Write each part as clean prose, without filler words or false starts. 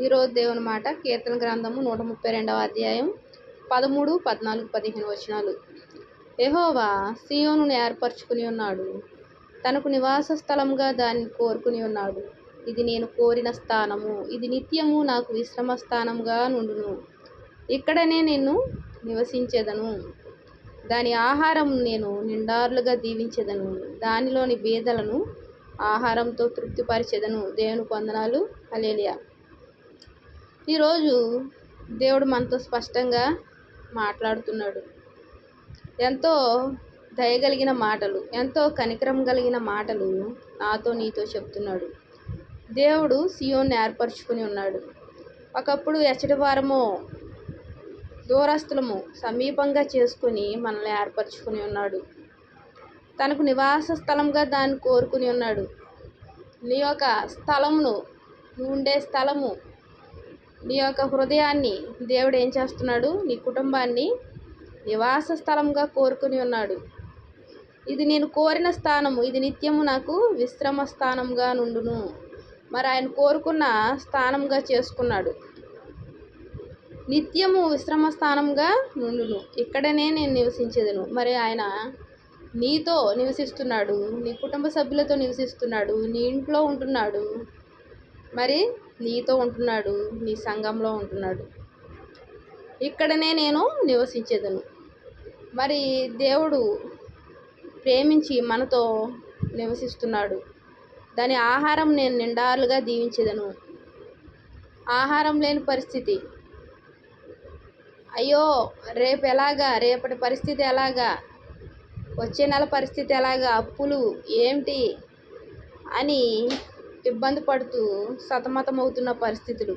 ఈరోజు దేవుని మాట కీర్తన గ్రంథము 132వ అధ్యాయం 13, 14, 15 వచనాలు. యెహోవా సీయోనును ఏర్పరచుకుని ఉన్నాడు, తనకు నివాస స్థలముగా దాన్ని కోరుకుని ఉన్నాడు. ఇది నేను కోరిన స్థానము, ఇది నిత్యము నాకు విశ్రమ స్థానముగా నుండును. ఇక్కడనే నేను నివసించెదను. దాని ఆహారం నేను నిండార్లుగా దీవించెదను. దానిలోని బీదలను ఆహారంతో తృప్తిపరిచెదను. దేవునికి వందనాలు. హల్లెలూయా. ఈరోజు దేవుడు మనతో స్పష్టంగా మాట్లాడుతున్నాడు. ఎంతో దయగలిగిన మాటలు, ఎంతో కనికరం కలిగిన మాటలు నాతో నీతో చెప్తున్నాడు. దేవుడు సీయోన్ని ఏర్పరచుకుని ఉన్నాడు. ఒకప్పుడు ఎచ్చటివారమో దూరస్తులము సమీపంగా చేసుకుని మనల్ని ఏర్పరచుకుని ఉన్నాడు. తనకు నివాస స్థలంగా దాన్ని కోరుకుని ఉన్నాడు. నీ యొక్క స్థలమును, ఉండే స్థలము, నీ యొక్క హృదయాన్ని దేవుడు ఏం చేస్తున్నాడు? నీ కుటుంబాన్ని నివాస స్థలంగా కోరుకుని ఉన్నాడు. ఇది నేను కోరిన స్థానము, ఇది నిత్యము నాకు విశ్రమ స్థానంగా నుండును. మరి ఆయన కోరుకున్న స్థానంగా చేసుకున్నాడు. నిత్యము విశ్రమ స్థానంగా నుండును. ఇక్కడనే నేను నివసించేదను. మరి ఆయన నీతో నివసిస్తున్నాడు, నీ కుటుంబ సభ్యులతో నివసిస్తున్నాడు, నీ ఇంట్లో ఉంటున్నాడు, మరి నీతో ఉంటున్నాడు, నీ సంఘంలో ఉంటున్నాడు. ఇక్కడనే నేను నివసించేదను. మరి దేవుడు ప్రేమించి మనతో నివసిస్తున్నాడు. దాని ఆహారం నేను నిండారులుగా దీవించేదను. ఆహారం లేని పరిస్థితి, అయ్యో రేపు ఎలాగా, రేపటి పరిస్థితి ఎలాగా, వచ్చే నెల పరిస్థితి ఎలాగా, అప్పులు ఏమిటి అని ఇబ్బంది పడుతూ సతమతమవుతున్న పరిస్థితులు,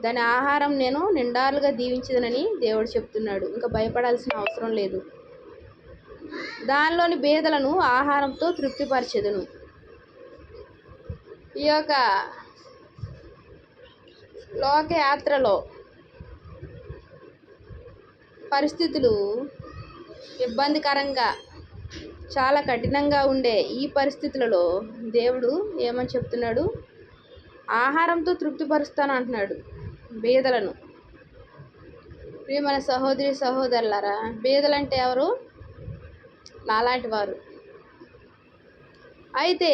దాని ఆహారం నేను నిండారులుగా దీవించదనని దేవుడు చెప్తున్నాడు. ఇంకా భయపడాల్సిన అవసరం లేదు. దానిలోని బీదలను ఆహారంతో తృప్తిపరచెదను. ఈ యొక్క లోకయాత్రలో పరిస్థితులు ఇబ్బందికరంగా, చాలా కఠినంగా ఉండే ఈ పరిస్థితులలో దేవుడు ఏమని చెప్తున్నాడు? ఆహారంతో తృప్తిపరుస్తాను అంటున్నాడు బీదలను. ప్రియమైన సహోదరి సహోదరులారా, బీదలంటే ఎవరు? నాలాంటి వారు. అయితే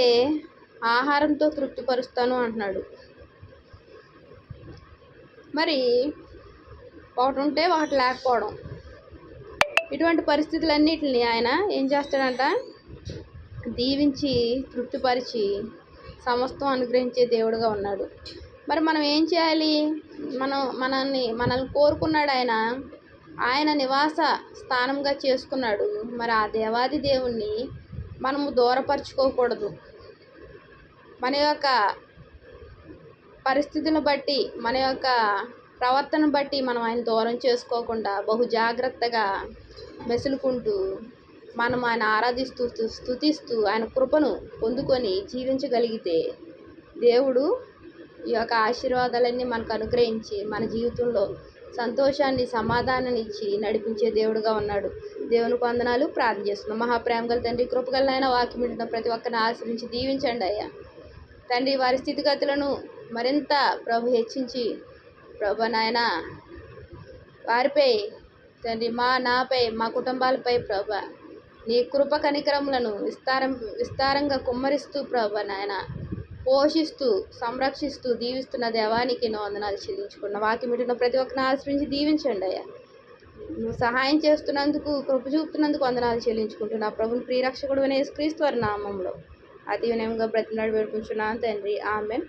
ఆహారంతో తృప్తిపరుస్తాను అంటున్నాడు. మరి ఒకటి ఉంటే ఒకటి లేకపోవడం, ఇటువంటి పరిస్థితులన్నిటిని ఆయన ఏం చేస్తాడంట? దీవించి తృప్తిపరిచి సమస్తం అనుగ్రహించే దేవుడుగా ఉన్నాడు. మరి మనం ఏం చేయాలి? మనల్ని కోరుకున్నాడు ఆయన, ఆయన నివాస స్థానంగా చేసుకున్నాడు. మరి ఆ దేవాది దేవుణ్ణి మనము దూరపరచుకోకూడదు. మన యొక్క పరిస్థితులను బట్టి, మన యొక్క ప్రవర్తన బట్టి మనం ఆయన దూరం చేసుకోకుండా బహు జాగ్రత్తగా మెసులుకుంటూ మనం ఆయన ఆరాధిస్తూ స్తుతిస్తూ ఆయన కృపను పొందుకొని జీవించగలిగితే దేవుడు ఈ యొక్క ఆశీర్వాదాలన్నీ మనకు అనుగ్రహించి మన జీవితంలో సంతోషాన్ని, సమాధానాన్ని ఇచ్చి నడిపించే దేవుడుగా ఉన్నాడు. దేవునికి వందనాలు. ప్రార్థన చేస్తున్నాం. మహాప్రేమ గల తండ్రి, కృపగల ఆయన, వాక్యం వింటున్న ప్రతి ఒక్కరిని ఆశ్రయించి దీవించండి అయ్యా. తండ్రి, వారి స్థితిగతులను మరింత ప్రభు హెచ్చించి, ప్రభు నాయన వారిపై తండ్రి, నాపై, మా కుటుంబాలపై ప్రభు నీ కృప కనికరములను విస్తారంగా కుమ్మరిస్తూ ప్రభు నాయన పోషిస్తూ, సంరక్షిస్తూ, దీవిస్తున్న దేవానికి వందనాలు చెల్లించుకున్న వాక్యం వింటున్న ప్రతి ఒక్కరిని ఆశ్రయించి దీవించండి అయ్యా. నువ్వు సహాయం చేస్తున్నందుకు, కృప చూపుతున్నందుకు వందనాలు చెల్లించుకుంటున్నా. ప్రభుని ప్రియరక్షకుడు యేసుక్రీస్తు వారి నామంలో అతి వినయంగా బ్రతిమలాడి వేడుకుంటున్నాను తండ్రి. ఆమేన్.